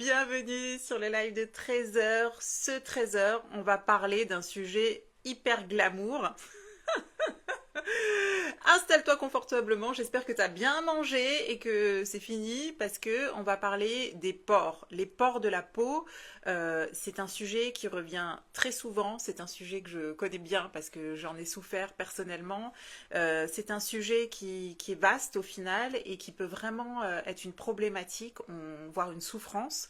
Bienvenue sur le live de 13h. Ce 13h, on va parler d'un sujet hyper glamour. Installe-toi confortablement, j'espère que tu as bien mangé et que c'est fini parce que on va parler des pores. Les pores de la peau, c'est un sujet qui revient très souvent, c'est un sujet que je connais bien parce que j'en ai souffert personnellement. C'est un sujet qui est vaste au final et qui peut vraiment être une problématique, voire une souffrance.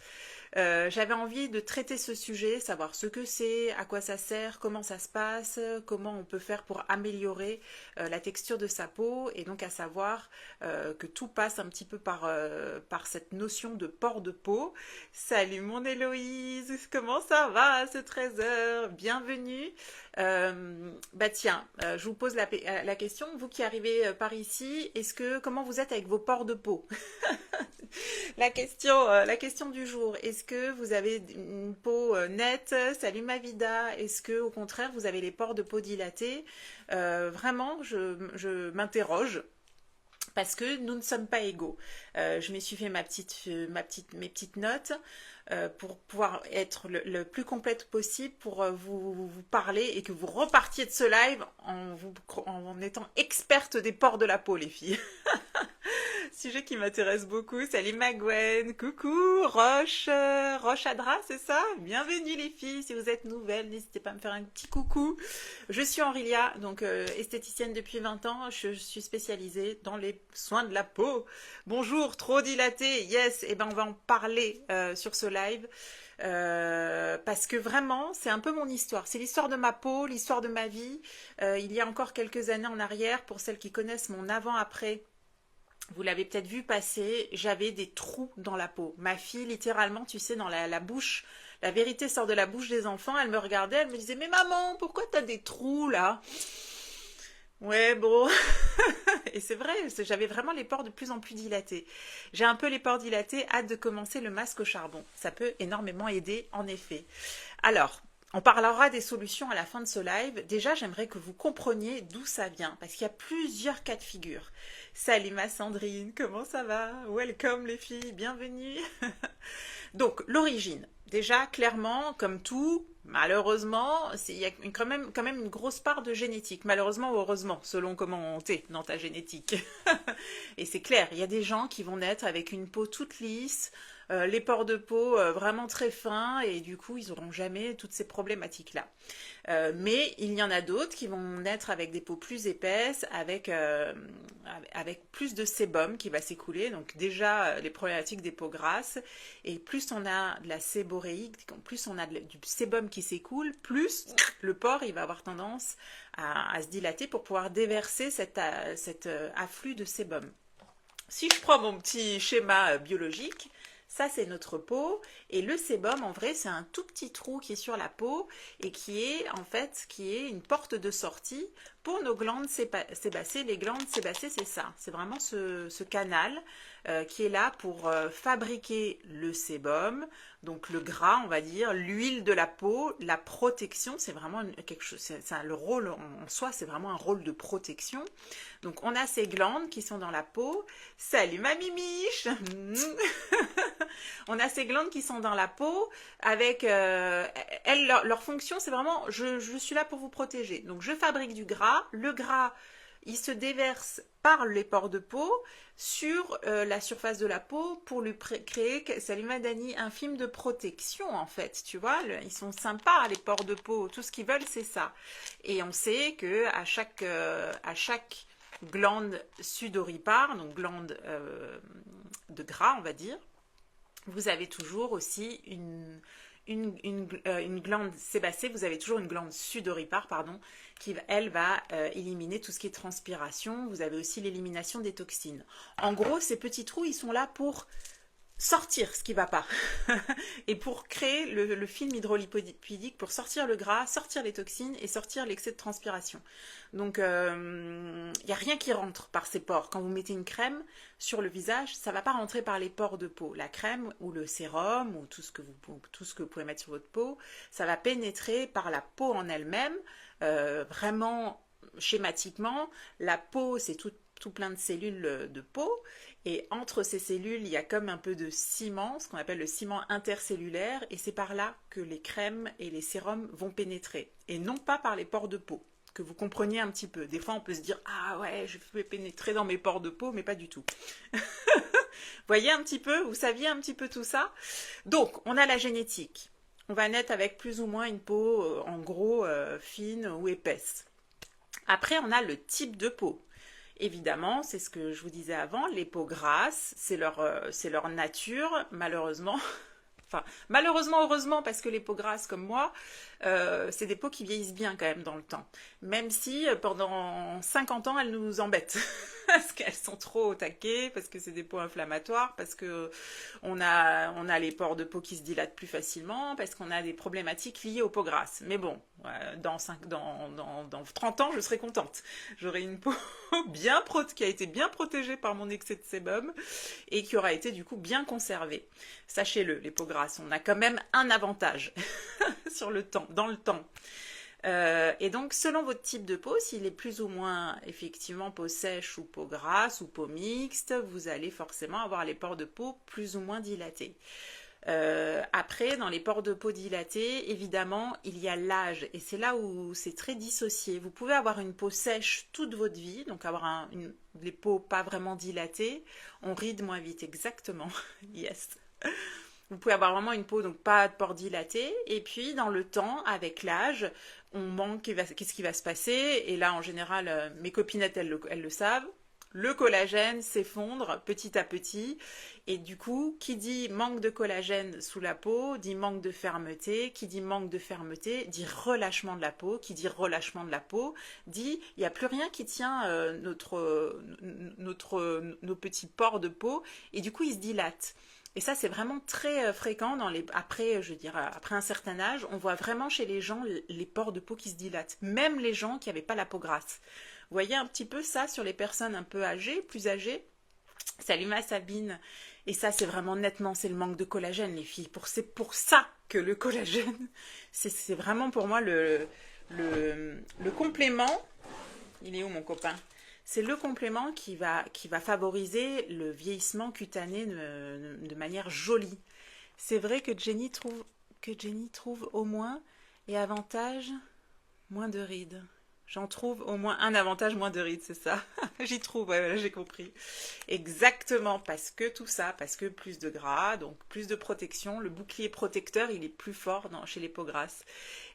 J'avais envie de traiter ce sujet, savoir ce que c'est, à quoi ça sert, comment ça se passe, comment on peut faire pour améliorer la texture de sa peau, et donc à savoir que tout passe un petit peu par cette notion de port de peau. Salut mon Héloïse, comment ça va à ce 13h? Bienvenue. Bah tiens, je vous pose la question, vous qui arrivez par ici, comment vous êtes avec vos pores de peau? La question du jour, est-ce que vous avez une peau nette? Salut ma vida. Est-ce que au contraire vous avez les pores de peau dilatés? Vraiment, je m'interroge. Parce que nous ne sommes pas égaux. Je me suis fait mes petites notes pour pouvoir être le plus complète possible pour vous parler et que vous repartiez de ce live en étant experte des pores de la peau, les filles. Sujet qui m'intéresse beaucoup. Salut Magwen, coucou Roche Adra, c'est ça? Bienvenue les filles, si vous êtes nouvelles, n'hésitez pas à me faire un petit coucou. Je suis Aurélia, donc esthéticienne depuis 20 ans, je suis spécialisée dans les soins de la peau. Bonjour, trop dilaté, yes, et ben on va en parler sur ce live. Parce que vraiment, c'est un peu mon histoire. C'est l'histoire de ma peau, l'histoire de ma vie. Il y a encore quelques années en arrière, pour celles qui connaissent mon avant-après, vous l'avez peut-être vu passer, j'avais des trous dans la peau. Ma fille, littéralement, tu sais, dans la bouche, la vérité sort de la bouche des enfants, elle me regardait, elle me disait « Mais maman, pourquoi t'as des trous là ?» Ouais, bon. Et c'est vrai, j'avais vraiment les pores de plus en plus dilatés. J'ai un peu les pores dilatés, hâte de commencer le masque au charbon. Ça peut énormément aider, en effet. Alors, on parlera des solutions à la fin de ce live. Déjà, j'aimerais que vous compreniez d'où ça vient, parce qu'il y a plusieurs cas de figure. Salut ma Sandrine, comment ça va? Welcome les filles, bienvenue. Donc, l'origine. Déjà, clairement, comme tout, malheureusement, il y a quand même une grosse part de génétique. Malheureusement ou heureusement, selon comment t'es dans ta génétique. Et c'est clair, il y a des gens qui vont naître avec une peau toute lisse, les pores de peau vraiment très fins, et du coup, ils n'auront jamais toutes ces problématiques-là. Mais il y en a d'autres qui vont naître avec des peaux plus épaisses, avec plus de sébum qui va s'écouler. Donc déjà, les problématiques des peaux grasses. Et plus on a de la séboréie, plus on a du sébum qui s'écoule, plus le pore il va avoir tendance à se dilater pour pouvoir déverser cet afflux de sébum. Si je prends mon petit schéma biologique, ça, c'est notre peau. Et le sébum, en vrai, c'est un tout petit trou qui est sur la peau et qui est une porte de sortie pour nos glandes sébacées. Les glandes sébacées, c'est ça. C'est vraiment ce canal qui est là pour fabriquer le sébum, donc le gras, on va dire, l'huile de la peau, la protection. C'est vraiment quelque chose. Le rôle en soi, c'est vraiment un rôle de protection. Donc, on a ces glandes qui sont dans la peau. Salut ma mimiche. On a ces glandes qui sont dans la peau avec leur fonction c'est vraiment je suis là pour vous protéger, donc je fabrique du gras, le gras il se déverse par les pores de peau sur la surface de la peau pour lui créer, salut Madani, un film de protection en fait, tu vois, ils sont sympas les pores de peau, tout ce qu'ils veulent c'est ça, et on sait que à chaque glande sudoripare, donc glande de gras on va dire, vous avez toujours aussi une glande sébacée, vous avez toujours une glande sudoripare, pardon, qui, elle, va éliminer tout ce qui est transpiration. Vous avez aussi l'élimination des toxines. En gros, ces petits trous, ils sont là pour sortir ce qui ne va pas et pour créer le film hydrolipidique, pour sortir le gras, sortir les toxines et sortir l'excès de transpiration. Donc il n'y a rien qui rentre par ces pores. Quand vous mettez une crème sur le visage, ça ne va pas rentrer par les pores de peau. La crème ou le sérum ou tout ce que vous pouvez mettre sur votre peau, ça va pénétrer par la peau en elle-même. Vraiment schématiquement, la peau c'est tout plein de cellules de peau. Et entre ces cellules, il y a comme un peu de ciment, ce qu'on appelle le ciment intercellulaire. Et c'est par là que les crèmes et les sérums vont pénétrer. Et non pas par les pores de peau. Que vous compreniez un petit peu. Des fois, on peut se dire « Ah ouais, je vais pénétrer dans mes pores de peau », mais pas du tout. Voyez un petit peu, vous saviez un petit peu tout ça. Donc, on a la génétique. On va naître avec plus ou moins une peau, en gros, fine ou épaisse. Après, on a le type de peau. Évidemment, c'est ce que je vous disais avant, les peaux grasses, c'est leur nature, malheureusement. Enfin, malheureusement, heureusement, parce que les peaux grasses comme moi, c'est des peaux qui vieillissent bien quand même dans le temps. Même si pendant 50 ans, elles nous embêtent. Parce qu'elles sont trop au taquet, parce que c'est des peaux inflammatoires, parce que on a les pores de peau qui se dilatent plus facilement, parce qu'on a des problématiques liées aux peaux grasses. Mais bon, dans 30 ans, je serai contente. J'aurai une peau qui a été bien protégée par mon excès de sébum et qui aura été du coup bien conservée. Sachez-le, les peaux grasses, on a quand même un avantage dans le temps. Et donc, selon votre type de peau, s'il est plus ou moins effectivement peau sèche ou peau grasse ou peau mixte, vous allez forcément avoir les pores de peau plus ou moins dilatés. Après, dans les pores de peau dilatés, évidemment, il y a l'âge et c'est là où c'est très dissocié. Vous pouvez avoir une peau sèche toute votre vie, donc avoir les peaux pas vraiment dilatées. On ride moins vite, exactement. Yes. Vous pouvez avoir vraiment une peau, donc pas de pores dilatés. Et puis, dans le temps, avec l'âge, on manque, qu'est-ce qui va se passer? Et là, en général, mes copinettes, elles le savent. Le collagène s'effondre petit à petit. Et du coup, qui dit manque de collagène sous la peau, dit manque de fermeté. Qui dit manque de fermeté, dit relâchement de la peau. Qui dit relâchement de la peau, dit il n'y a plus rien qui tient nos petits pores de peau. Et du coup, ils se dilatent. Et ça, c'est vraiment très fréquent après un certain âge, on voit vraiment chez les gens les pores de peau qui se dilatent. Même les gens qui n'avaient pas la peau grasse. Vous voyez un petit peu ça sur les personnes un peu âgées, plus âgées. Salut ma Sabine. Et ça, c'est vraiment nettement, c'est le manque de collagène, les filles. C'est pour ça que le collagène, c'est vraiment pour moi le complément. Il est où mon copain ? C'est le complément qui va favoriser le vieillissement cutané de manière jolie. C'est vrai que Jenny trouve au moins et avantage moins de rides. J'en trouve au moins un avantage moins de rides, c'est ça. J'y trouve, ouais, j'ai compris. Exactement, parce que plus de gras, donc plus de protection. Le bouclier protecteur, il est plus fort chez les peaux grasses.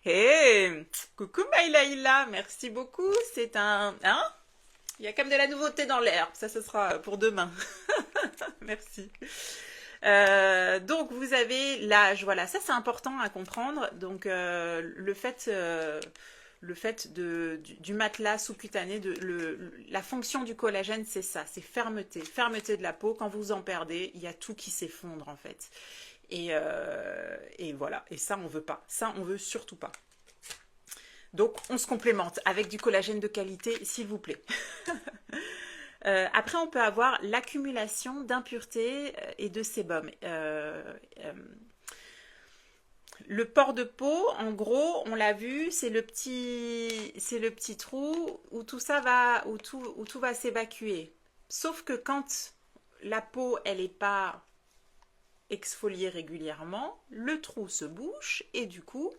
Hey, coucou Maïlaïla, merci beaucoup. C'est il y a comme de la nouveauté dans l'air. Ça, ce sera pour demain. Merci. Donc, vous avez l'âge. Voilà, ça, c'est important à comprendre. Donc, le fait du matelas sous-cutané, la fonction du collagène, c'est ça. C'est fermeté. Fermeté de la peau. Quand vous en perdez, il y a tout qui s'effondre, en fait. Et voilà. Et ça, on veut pas. Ça, on veut surtout pas. Donc, on se complémente avec du collagène de qualité, s'il vous plaît. Après, on peut avoir l'accumulation d'impuretés et de sébum. Le pore de peau, en gros, on l'a vu, c'est le petit trou où tout va s'évacuer. Sauf que quand la peau, elle n'est pas exfoliée régulièrement, le trou se bouche et du coup,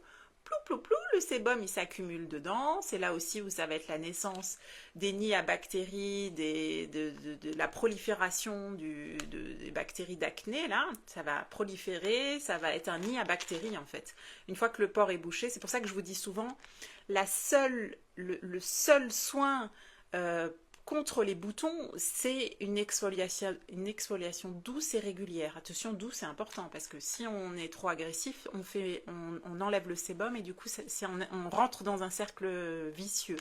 le sébum il s'accumule dedans. C'est là aussi où ça va être la naissance des nids à bactéries, de la prolifération des bactéries d'acné. Là, ça va proliférer, ça va être un nid à bactéries en fait. Une fois que le pore est bouché, c'est pour ça que je vous dis souvent, le seul soin contre les boutons, c'est une exfoliation douce et régulière. Attention, douce, c'est important parce que si on est trop agressif, on enlève le sébum et du coup, on rentre dans un cercle vicieux.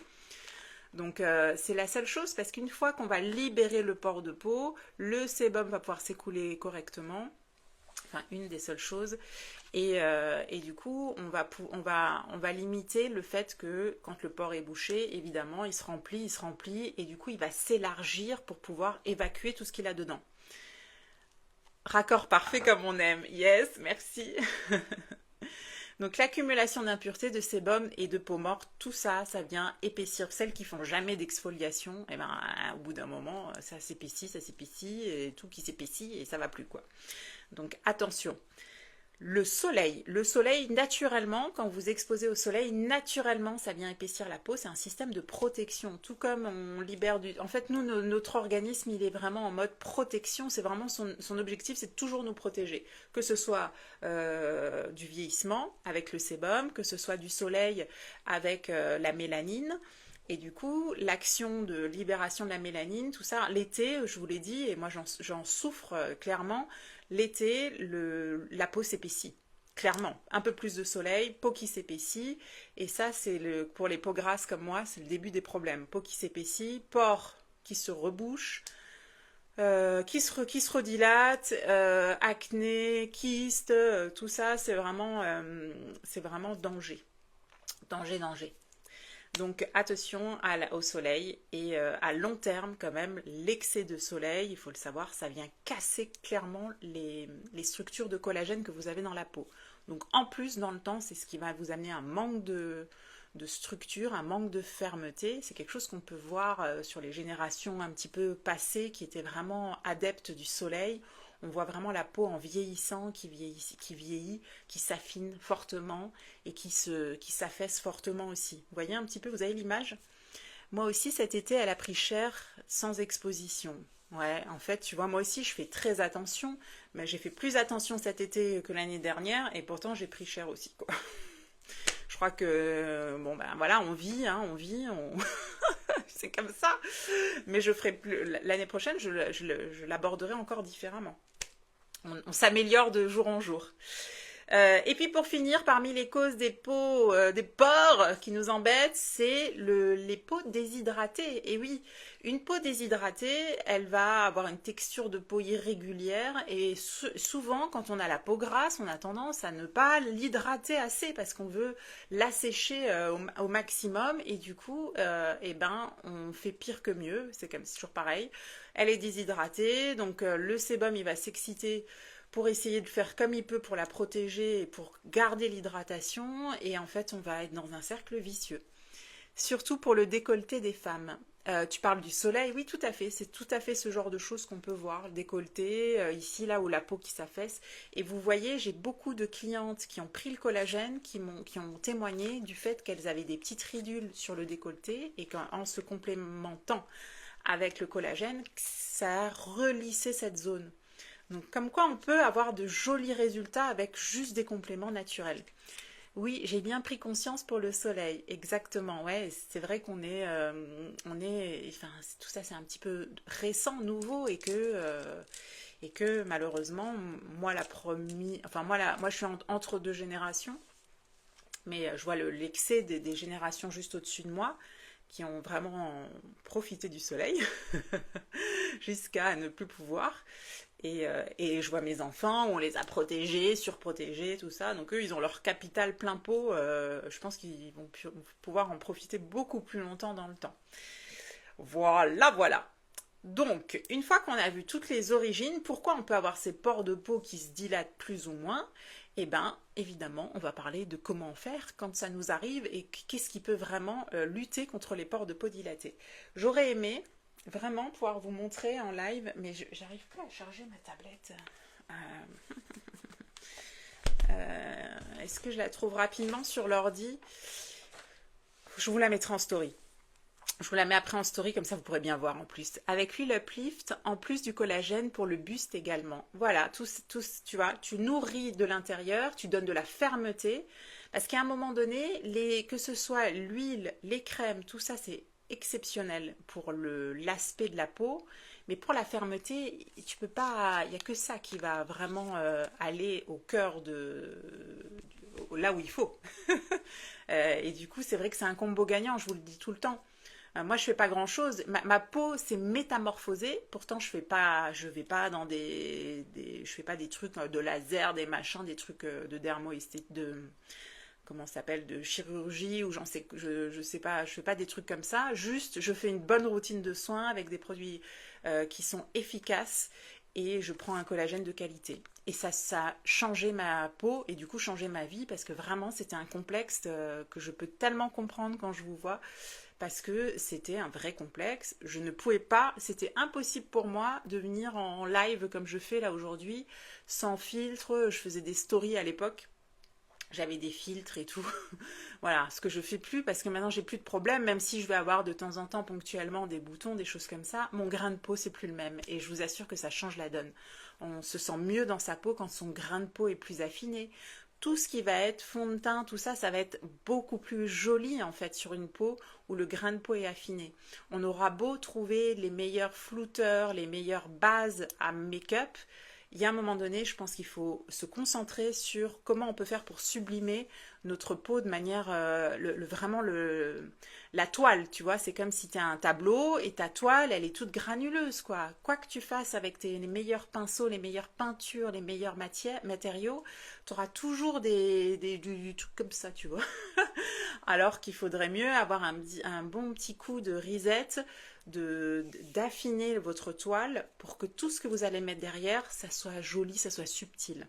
Donc, c'est la seule chose parce qu'une fois qu'on va libérer le pore de peau, le sébum va pouvoir s'écouler correctement. Enfin, une des seules choses. Et du coup, on va limiter le fait que quand le pore est bouché, évidemment, il se remplit, et du coup, il va s'élargir pour pouvoir évacuer tout ce qu'il a dedans. Raccord parfait comme on aime. Yes, merci. Donc l'accumulation d'impuretés, de sébum et de peau morte, tout ça, ça vient épaissir. Celles qui font jamais d'exfoliation, et ben au bout d'un moment, ça s'épaissit, et tout qui s'épaissit et ça va plus quoi. Donc attention. Le soleil naturellement, quand vous exposez au soleil, naturellement, ça vient épaissir la peau. C'est un système de protection. Tout comme on libère du... En fait, nous, notre organisme, il est vraiment en mode protection. C'est vraiment son objectif, c'est de toujours nous protéger. Que ce soit du vieillissement avec le sébum, que ce soit du soleil avec la mélanine. Et du coup, l'action de libération de la mélanine, tout ça, l'été, je vous l'ai dit, et moi j'en souffre clairement, l'été, la peau s'épaissit. Clairement, un peu plus de soleil, peau qui s'épaissit, et ça, pour les peaux grasses comme moi, c'est le début des problèmes. Peau qui s'épaissit, pores qui se rebouchent, qui se redilate, acné, kyste, tout ça, c'est vraiment danger. Danger, danger. Donc attention au soleil et à long terme quand même, l'excès de soleil, il faut le savoir, ça vient casser clairement les structures de collagène que vous avez dans la peau. Donc en plus dans le temps, c'est ce qui va vous amener un manque de structure, un manque de fermeté. C'est quelque chose qu'on peut voir sur les générations un petit peu passées qui étaient vraiment adeptes du soleil. On voit vraiment la peau en vieillissant, qui vieillit, qui s'affine fortement et qui s'affaisse fortement aussi. Vous voyez un petit peu, vous avez l'image? Moi aussi, cet été, elle a pris cher sans exposition. Ouais, en fait, tu vois, moi aussi, je fais très attention, mais j'ai fait plus attention cet été que l'année dernière, et pourtant, j'ai pris cher aussi, quoi. Je crois que, bon, ben voilà, on vit, c'est comme ça. Mais je ferai plus, l'année prochaine, je l'aborderai encore différemment. On s'améliore de jour en jour. Et puis pour finir, parmi les causes des peaux, des pores qui nous embêtent, c'est les peaux déshydratées. Et oui, une peau déshydratée, elle va avoir une texture de peau irrégulière et souvent, quand on a la peau grasse, on a tendance à ne pas l'hydrater assez parce qu'on veut l'assécher au maximum et du coup, eh ben, on fait pire que mieux. C'est toujours pareil. Elle est déshydratée, donc le sébum, il va s'exciter pour essayer de faire comme il peut pour la protéger et pour garder l'hydratation. Et en fait, on va être dans un cercle vicieux. Surtout pour le décolleté des femmes. Tu parles du soleil, oui, tout à fait. C'est tout à fait ce genre de choses qu'on peut voir. Le décolleté, ici, là où la peau qui s'affaisse. Et vous voyez, j'ai beaucoup de clientes qui ont pris le collagène, qui ont témoigné du fait qu'elles avaient des petites ridules sur le décolleté et qu'en se complémentant avec le collagène, ça a relissé cette zone. Donc comme quoi on peut avoir de jolis résultats avec juste des compléments naturels. Oui, j'ai bien pris conscience pour le soleil, exactement. Ouais, c'est vrai enfin, tout ça c'est un petit peu récent, nouveau et que malheureusement, moi moi je suis entre deux générations, mais je vois l'excès des générations juste au-dessus de moi qui ont vraiment profité du soleil jusqu'à ne plus pouvoir. Et je vois mes enfants, on les a protégés, surprotégés, tout ça. Donc eux, ils ont leur capital plein pot. Je pense qu'ils vont pouvoir en profiter beaucoup plus longtemps dans le temps. Voilà, voilà. Donc, une fois qu'on a vu toutes les origines, pourquoi on peut avoir ces pores de peau qui se dilatent plus ou moins? Eh bien, évidemment, on va parler de comment faire quand ça nous arrive et qu'est-ce qui peut vraiment lutter contre les pores de peau dilatés. J'aurais aimé vraiment pouvoir vous montrer en live, mais j'arrive pas à charger ma tablette. Est-ce que je la trouve rapidement sur l'ordi? Je vous la mettrai en story. Je vous la mets après en story, comme ça vous pourrez bien voir en plus. Avec l'huile Uplift, en plus du collagène pour le buste également. Voilà, tu vois, tu nourris de l'intérieur, tu donnes de la fermeté. Parce qu'à un moment donné, que ce soit l'huile, les crèmes, tout ça c'est exceptionnel pour l'aspect de la peau. Mais pour la fermeté, tu peux pas, il n'y a que ça qui va vraiment aller au cœur là où il faut. Et du coup, c'est vrai que c'est un combo gagnant, je vous le dis tout le temps. Moi, je fais pas grand-chose. Ma peau s'est métamorphosée. Pourtant, je vais pas dans je fais pas des trucs de laser, des machins, des trucs de dermoesthétique, comment ça s'appelle, de chirurgie ou je sais pas, je fais pas des trucs comme ça. Juste, je fais une bonne routine de soins avec des produits qui sont efficaces et je prends un collagène de qualité. Et ça a changé ma peau et du coup changé ma vie parce que vraiment c'était un complexe que je peux tellement comprendre quand je vous vois parce que c'était un vrai complexe. Je ne pouvais pas, c'était impossible pour moi de venir en live comme je fais là aujourd'hui, sans filtre. Je faisais des stories à l'époque. J'avais des filtres et tout. Voilà, ce que je fais plus parce que maintenant j'ai plus de problème, même si je vais avoir de temps en temps ponctuellement des boutons, des choses comme ça. Mon grain de peau, c'est plus le même et je vous assure que ça change la donne. On se sent mieux dans sa peau quand son grain de peau est plus affiné. Tout ce qui va être fond de teint, tout ça, ça va être beaucoup plus joli en fait sur une peau où le grain de peau est affiné. On aura beau trouver les meilleurs flouteurs, les meilleures bases à make-up, il y a un moment donné, je pense qu'il faut se concentrer sur comment on peut faire pour sublimer notre peau de manière, vraiment la toile, tu vois, c'est comme si tu as un tableau et ta toile, elle est toute granuleuse, quoi. Quoi que tu fasses avec les meilleurs pinceaux, les meilleures peintures, les meilleurs matériaux, tu auras toujours du truc comme ça, tu vois. Alors qu'il faudrait mieux avoir un bon petit coup de reset, d'affiner votre toile pour que tout ce que vous allez mettre derrière, ça soit joli, ça soit subtil.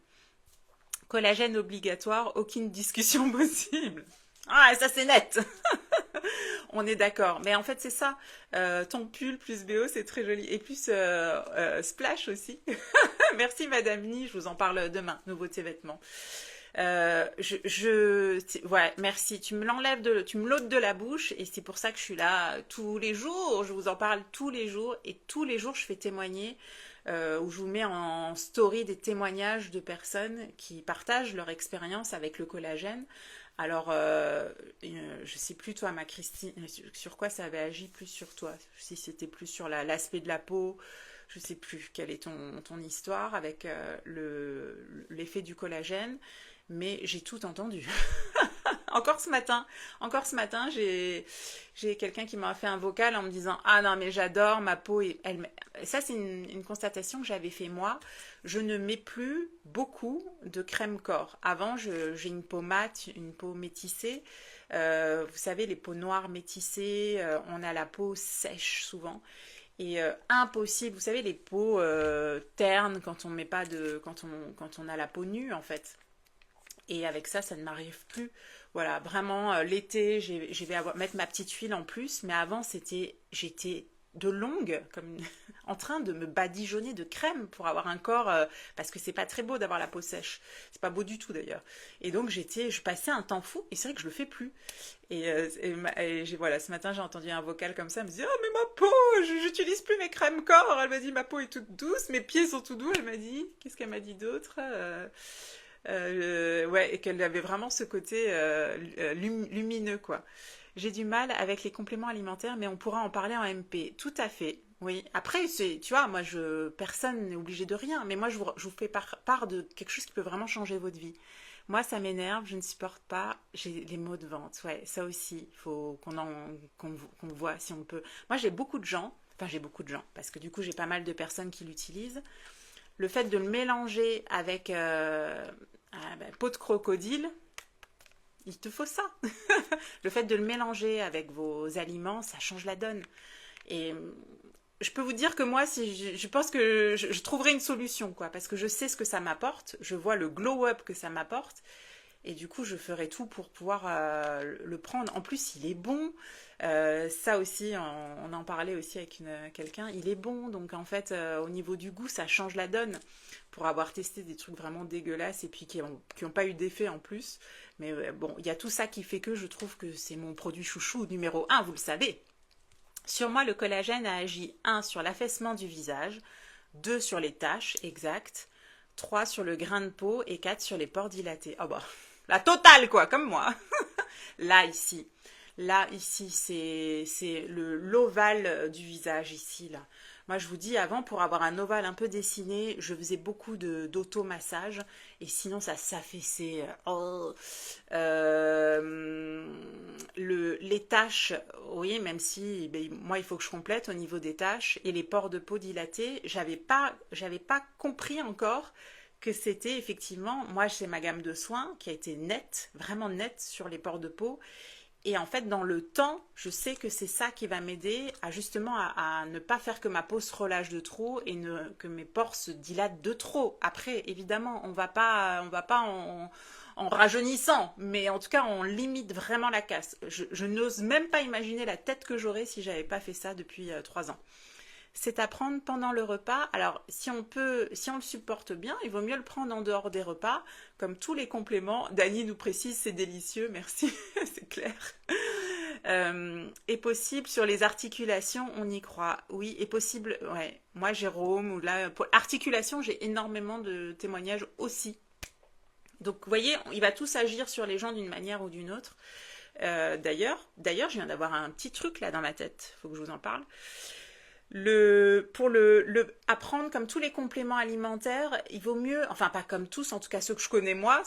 Collagène obligatoire, aucune discussion possible. Ah, ça c'est net. On est d'accord. Mais en fait, c'est ça. Ton pull plus BO, c'est très joli. Et plus Splash aussi. Merci Madame Ni, je vous en parle demain. Nouveauté vêtements. Ouais, merci. Tu me l'ôtes de la bouche et c'est pour ça que je suis là tous les jours. Je vous en parle tous les jours et tous les jours je fais témoigner où je vous mets en story des témoignages de personnes qui partagent leur expérience avec le collagène. Alors, je sais plus toi, ma Christine, sur quoi ça avait agi plus sur toi. Si c'était plus sur l'aspect de la peau. Je sais plus quelle est ton histoire avec l'effet du collagène. Mais j'ai tout entendu. Encore ce matin, j'ai quelqu'un qui m'a fait un vocal en me disant ah non mais j'adore ma peau et ça c'est une constatation que j'avais fait moi. Je ne mets plus beaucoup de crème corps. Avant j'ai une peau mate, une peau métissée. Vous savez les peaux noires métissées, on a la peau sèche souvent. Et impossible, vous savez les peaux ternes quand on met pas quand on a la peau nue en fait. Et avec ça, ça ne m'arrive plus. Voilà, vraiment, l'été, je vais mettre ma petite huile en plus. Mais avant, j'étais de longue, comme en train de me badigeonner de crème pour avoir un corps, parce que c'est pas très beau d'avoir la peau sèche. C'est pas beau du tout d'ailleurs. Et donc, je passais un temps fou. Et c'est vrai que je le fais plus. Voilà, ce matin, j'ai entendu un vocal comme ça. Elle me dit, oh, mais ma peau, j'utilise plus mes crèmes corps. Elle m'a dit, ma peau est toute douce, mes pieds sont tout doux. Elle m'a dit, qu'est-ce qu'elle m'a dit d'autre ouais, et qu'elle avait vraiment ce côté lumineux, quoi. J'ai du mal avec les compléments alimentaires, mais on pourra en parler en MP. Tout à fait, oui. Après, tu vois, personne n'est obligé de rien, mais moi, je vous fais part de quelque chose qui peut vraiment changer votre vie. Moi, ça m'énerve, je ne supporte pas, j'ai les maux de ventre. Ouais, ça aussi, il faut qu'on voit si on peut. Moi, j'ai beaucoup de gens, parce que du coup, j'ai pas mal de personnes qui l'utilisent. Le fait de le mélanger avec peau de crocodile, il te faut ça. Le fait de le mélanger avec vos aliments, ça change la donne. Et je peux vous dire que moi, je pense que je trouverai une solution, quoi, parce que je sais ce que ça m'apporte, je vois le glow-up que ça m'apporte, et du coup, je ferai tout pour pouvoir le prendre. En plus, il est bon. Ça aussi, on en parlait aussi avec quelqu'un. Il est bon, donc en fait, au niveau du goût, ça change la donne. Pour avoir testé des trucs vraiment dégueulasses et puis qui ont pas eu d'effet en plus. Mais bon, il y a tout ça qui fait que je trouve que c'est mon produit chouchou numéro 1, vous le savez. Sur moi, le collagène a agi 1 sur l'affaissement du visage, 2 sur les taches, exact, 3 sur le grain de peau et 4 sur les pores dilatés. Oh bah, la totale quoi, comme moi. Là, ici, c'est l'ovale du visage, ici, là. Moi, je vous dis, avant, pour avoir un ovale un peu dessiné, je faisais beaucoup d'automassage. Et sinon, ça s'affaissait. Les taches, vous voyez, même si moi, il faut que je complète au niveau des taches. Et les pores de peau dilatés, j'avais pas compris encore que c'était effectivement, moi, c'est ma gamme de soins qui a été nette, vraiment nette sur les pores de peau. Et en fait, dans le temps, je sais que c'est ça qui va m'aider à justement à ne pas faire que ma peau se relâche de trop et que mes pores se dilatent de trop. Après, évidemment, on va pas en rajeunissant, mais en tout cas, on limite vraiment la casse. Je n'ose même pas imaginer la tête que j'aurais si j'avais pas fait ça depuis 3 ans. C'est à prendre pendant le repas. Alors, si on le supporte bien, il vaut mieux le prendre en dehors des repas, comme tous les compléments. Dany nous précise, c'est délicieux, merci, c'est clair. Est possible sur les articulations, on y croit. Oui, est possible, ouais. Moi, Jérôme, ou là, pour articulation, j'ai énormément de témoignages aussi. Donc, vous voyez, il va tous agir sur les gens d'une manière ou d'une autre. D'ailleurs, je viens d'avoir un petit truc là dans ma tête. Faut que je vous en parle. Pour apprendre comme tous les compléments alimentaires, il vaut mieux, enfin pas comme tous, en tout cas ceux que je connais moi,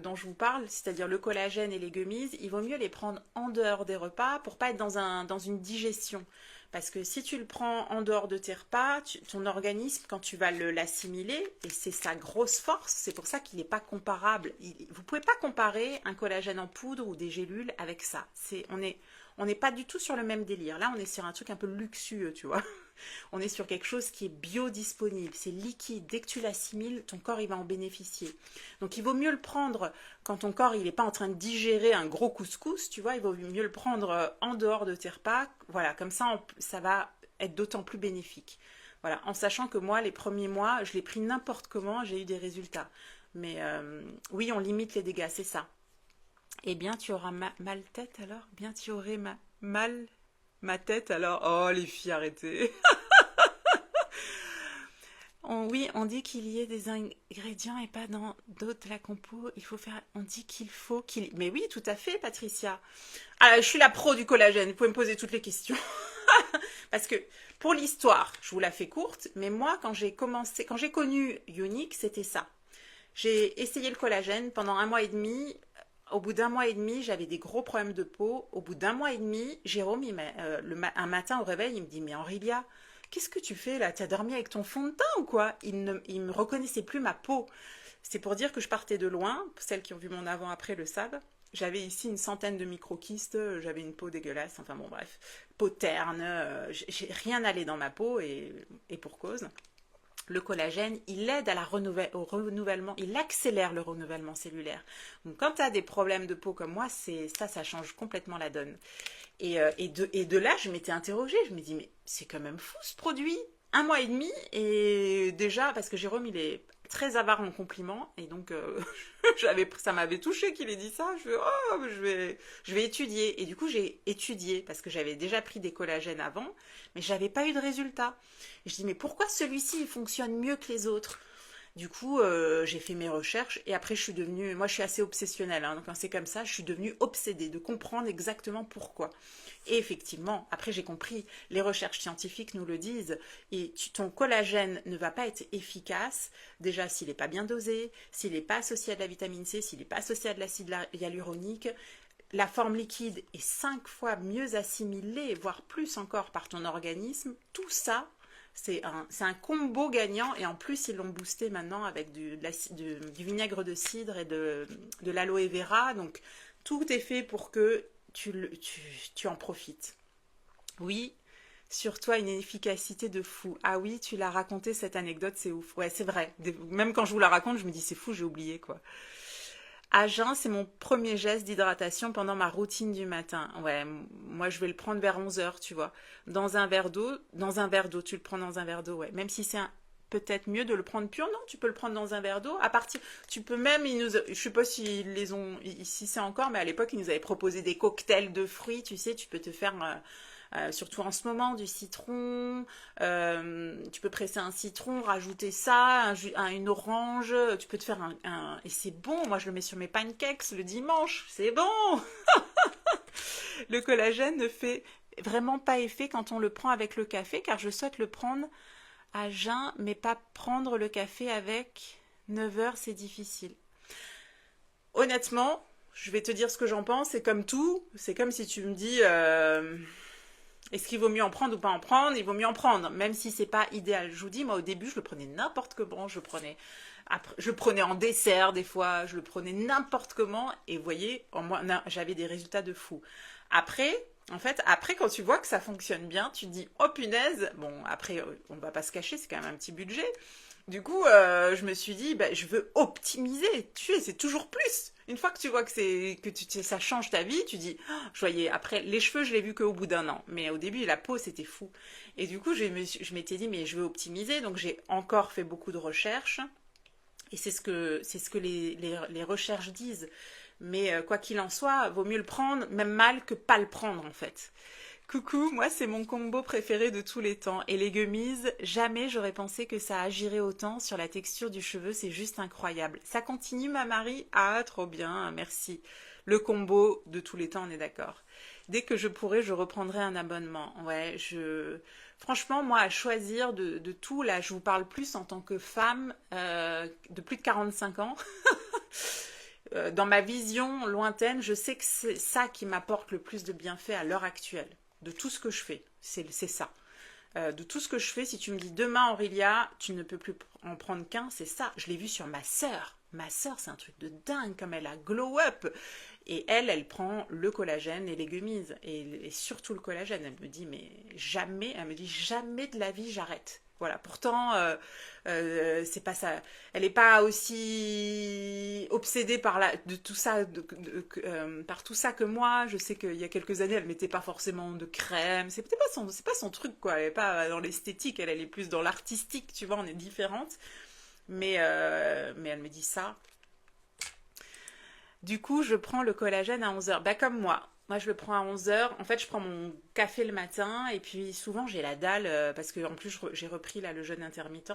dont je vous parle, c'est-à-dire le collagène et les gummies, il vaut mieux les prendre en dehors des repas pour pas être dans une digestion. Parce que si tu le prends en dehors de tes repas, ton organisme, quand tu vas l'assimiler, et c'est sa grosse force, c'est pour ça qu'il n'est pas comparable. Vous ne pouvez pas comparer un collagène en poudre ou des gélules avec ça. On n'est pas du tout sur le même délire. Là, on est sur un truc un peu luxueux, tu vois. On est sur quelque chose qui est biodisponible, c'est liquide. Dès que tu l'assimiles, ton corps il va en bénéficier. Donc il vaut mieux le prendre quand ton corps il n'est pas en train de digérer un gros couscous, tu vois. Il vaut mieux le prendre en dehors de tes repas. Voilà, comme ça va être d'autant plus bénéfique. Voilà, en sachant que moi, les premiers mois, je l'ai pris n'importe comment, j'ai eu des résultats. Mais oui, on limite les dégâts, c'est ça. Eh bien, tu auras mal tête alors? Bien, tu aurais mal ma tête alors? Oh, les filles, arrêtez. Oui, on dit qu'il y ait des ingrédients et pas dans d'autres la compo. Il faut faire. On dit qu'il faut qu'il. Mais oui, tout à fait, Patricia. Ah, je suis la pro du collagène. Vous pouvez me poser toutes les questions. Parce que pour l'histoire, je vous la fais courte, mais moi, quand j'ai connu Ionic, c'était ça. J'ai essayé le collagène pendant 1 mois et demi. Au bout d'1 mois et demi, j'avais des gros problèmes de peau. Au bout d'1 mois et demi, Jérôme, un matin au réveil, il me dit, mais Aurélia, qu'est-ce que tu fais là? Tu as dormi avec ton fond de teint ou quoi? Il me reconnaissait plus ma peau. C'est pour dire que je partais de loin. Celles qui ont vu mon avant-après le savent. J'avais ici une centaine de micro-kystes, j'avais une peau dégueulasse, enfin bon bref, peau terne, j'ai rien allé dans ma peau et pour cause. Le collagène, il aide au renouvellement, il accélère le renouvellement cellulaire. Donc quand tu as des problèmes de peau comme moi, ça change complètement la donne. Et de là, je m'étais interrogée, je me dis, mais c'est quand même fou ce produit. 1 mois et demi, et déjà, parce que Jérôme, il est très avare en compliments, et donc ça m'avait touché qu'il ait dit ça. Je vais étudier. Et du coup, j'ai étudié, parce que j'avais déjà pris des collagènes avant, mais je n'avais pas eu de résultat. Et je dis, mais pourquoi celui-ci, il fonctionne mieux que les autres? Du coup, j'ai fait mes recherches et après moi je suis assez obsessionnelle, hein, donc quand c'est comme ça, je suis devenue obsédée de comprendre exactement pourquoi. Et effectivement, après j'ai compris, les recherches scientifiques nous le disent, et ton collagène ne va pas être efficace, déjà s'il n'est pas bien dosé, s'il n'est pas associé à de la vitamine C, s'il n'est pas associé à de l'acide hyaluronique. La forme liquide est 5 fois mieux assimilée, voire plus encore par ton organisme. Tout ça, c'est un combo gagnant et en plus ils l'ont boosté maintenant avec du vinaigre de cidre et de l'aloe vera. Donc tout est fait pour que tu en profites. Oui, sur toi une efficacité de fou. Ah oui, tu l'as raconté cette anecdote, c'est ouf. Ouais, c'est vrai. Même quand je vous la raconte, je me dis c'est fou, j'ai oublié quoi. À jeun, c'est mon premier geste d'hydratation pendant ma routine du matin. Ouais, moi je vais le prendre vers 11 h, tu vois. Dans un verre d'eau, tu le prends dans un verre d'eau, ouais. Même si c'est peut-être mieux de le prendre pur, non, tu peux le prendre dans un verre d'eau. Tu peux même, je sais pas s'ils les ont ici c'est encore, mais à l'époque ils nous avaient proposé des cocktails de fruits, tu sais, tu peux te faire surtout en ce moment, du citron, tu peux presser un citron, rajouter ça, une orange, tu peux te faire et c'est bon, moi je le mets sur mes pancakes le dimanche, c'est bon. Le collagène ne fait vraiment pas effet quand on le prend avec le café, car je souhaite le prendre à jeun, mais pas prendre le café avec 9 h, c'est difficile. Honnêtement, je vais te dire ce que j'en pense, c'est comme tout, c'est comme si tu me dis... est-ce qu'il vaut mieux en prendre ou pas en prendre? Il vaut mieux en prendre, même si c'est pas idéal. Je vous dis, moi au début, je le prenais n'importe comment, je le prenais en dessert des fois, je le prenais n'importe comment, et vous voyez, j'avais des résultats de fou. Après, en fait, après, quand tu vois que ça fonctionne bien, tu te dis, oh punaise, bon, après, on va pas se cacher, c'est quand même un petit budget. Du coup, je me suis dit, bah, je veux optimiser. Tu sais, c'est toujours plus. Une fois que tu vois que ça change ta vie, tu dis, oh, je voyais, après, les cheveux, je l'ai vu qu'au bout d'un an. Mais au début, la peau, c'était fou. Et du coup, je m'étais dit, mais je veux optimiser. Donc, j'ai encore fait beaucoup de recherches. Et c'est ce que les recherches disent. Mais quoi qu'il en soit, vaut mieux le prendre, même mal que pas le prendre en fait. Coucou, moi c'est mon combo préféré de tous les temps. Et les gummies, jamais j'aurais pensé que ça agirait autant sur la texture du cheveu, c'est juste incroyable. Ça continue ma Marie? Ah, trop bien, merci. Le combo de tous les temps, on est d'accord. Dès que je pourrai, je reprendrai un abonnement. Ouais, franchement, moi, à choisir de tout, là, je vous parle plus en tant que femme de plus de 45 ans. Dans ma vision lointaine, je sais que c'est ça qui m'apporte le plus de bienfaits à l'heure actuelle. De tout ce que je fais, c'est ça. De tout ce que je fais, si tu me dis demain, Aurélia, tu ne peux plus en prendre qu'un, c'est ça. Je l'ai vu sur ma sœur. Ma sœur, c'est un truc de dingue, comme elle a glow up. Et elle prend le collagène et les gummies. Et surtout le collagène. Elle me dit, mais jamais, elle me dit, jamais de la vie, j'arrête. Voilà, pourtant, c'est pas ça. Elle n'est pas aussi obsédée par de tout ça, par tout ça que moi. Je sais qu'il y a quelques années, elle mettait pas forcément de crème. C'est pas son truc quoi. Elle est pas dans l'esthétique, elle est plus dans l'artistique. Tu vois, on est différentes. Mais elle me dit ça. Du coup, je prends le collagène à 11 heures. Bah comme moi. Moi, je le prends à 11 heures. En fait, je prends mon café le matin et puis souvent, j'ai la dalle parce que en plus, j'ai repris là le jeûne intermittent.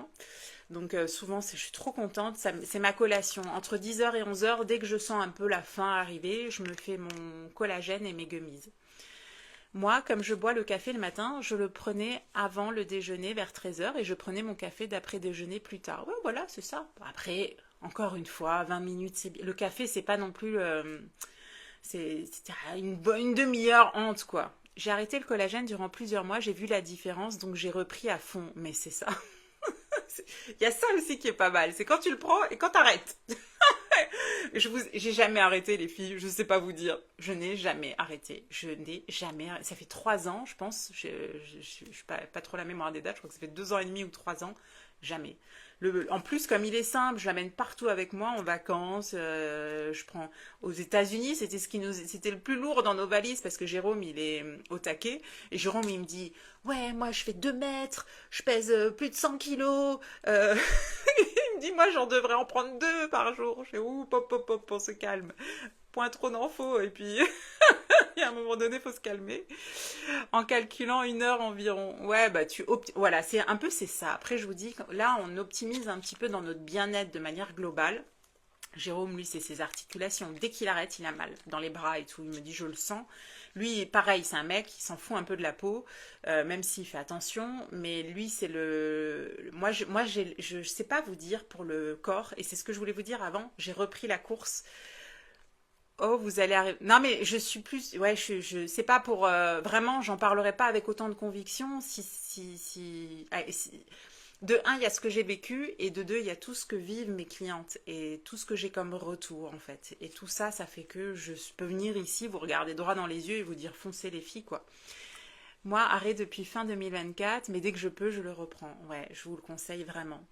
Donc souvent, je suis trop contente. C'est ma collation. Entre 10 heures et 11 heures, dès que je sens un peu la faim arriver, je me fais mon collagène et mes gummies. Moi, comme je bois le café le matin, je le prenais avant le déjeuner vers 13 heures et je prenais mon café d'après-déjeuner plus tard. Ouais, voilà, c'est ça. Après, encore une fois, 20 minutes, le café, c'est pas non plus... c'est une demi-heure honte, quoi. J'ai arrêté le collagène durant plusieurs mois, j'ai vu la différence, donc j'ai repris à fond. Mais c'est ça. Il y a ça aussi qui est pas mal. C'est quand tu le prends et quand t'arrêtes. J'ai jamais arrêté, les filles. Je sais pas vous dire. Je n'ai jamais arrêté. Je n'ai jamais arrêté. Ça fait 3 ans, je pense. Je suis pas trop la mémoire des dates. Je crois que ça fait 2 ans et demi ou 3 ans. Jamais. En plus, comme il est simple, je l'amène partout avec moi en vacances. Je prends aux États-Unis, c'était le plus lourd dans nos valises parce que Jérôme, il est au taquet. Et Jérôme, il me dit, ouais, moi, je fais 2 mètres, je pèse plus de 100 kilos. Il me dit, moi, j'en devrais en prendre 2 par jour. Je fais, ouh, pop, pop, pop, on se calme. Point trop d'infos. Et puis, il y a un moment donné, il faut se calmer. En calculant 1 heure environ. Ouais, bah voilà, c'est ça. Après, je vous dis, là, on optimise un petit peu dans notre bien-être de manière globale. Jérôme, lui, c'est ses articulations. Dès qu'il arrête, il a mal dans les bras et tout. Il me dit, je le sens. Lui, pareil, c'est un mec, il s'en fout un peu de la peau, même s'il fait attention. Mais lui, c'est je sais pas vous dire pour le corps. Et c'est ce que je voulais vous dire avant. J'ai repris la course. Oh, vous allez arriver. Non, mais je suis plus. Ouais, c'est pas pour. Vraiment, j'en parlerai pas avec autant de conviction. De un, il y a ce que j'ai vécu, et de deux, il y a tout ce que vivent mes clientes et tout ce que j'ai comme retour, en fait. Et tout ça, ça fait que je peux venir ici, vous regarder droit dans les yeux et vous dire foncez les filles, quoi. Moi, arrêt depuis fin 2024, mais dès que je peux, je le reprends. Ouais, je vous le conseille vraiment.